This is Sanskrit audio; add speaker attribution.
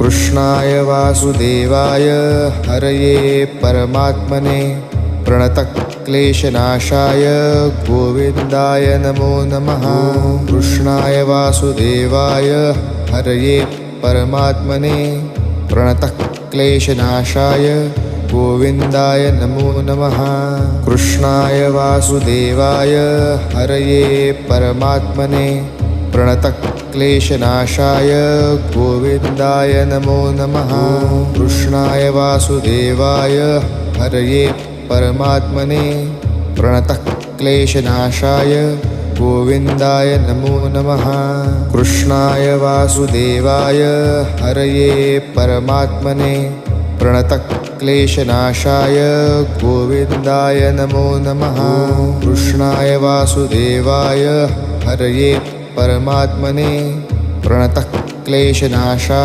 Speaker 1: कृष्णाय वासुदेवाय हरये परमात्मने प्रणतक्लेशनाशाय गोविन्दाय नमो नमः। कृष्णाय वासुदेवाय हरये परमात्मने प्रणतक्लेशनाशाय गोविन्दाय नमो नमः। कृष्णाय वासुदेवाय हरये परमात्मने प्रणतक्लेशनाशाय गोविन्दाय नमो नमः। कृष्णाय वासुदेवाय हरये परमात्मने प्रणतक्लेशनाशाय गोविन्दाय नमो नमः। कृष्णाय वासुदेवाय हरये परमात्मने प्रणतक्लेशनाशाय गोविन्दाय नमो नमः। कृष्णाय वासुदेवाय हरये परमात्मने प्रणतक्लेशनाशाय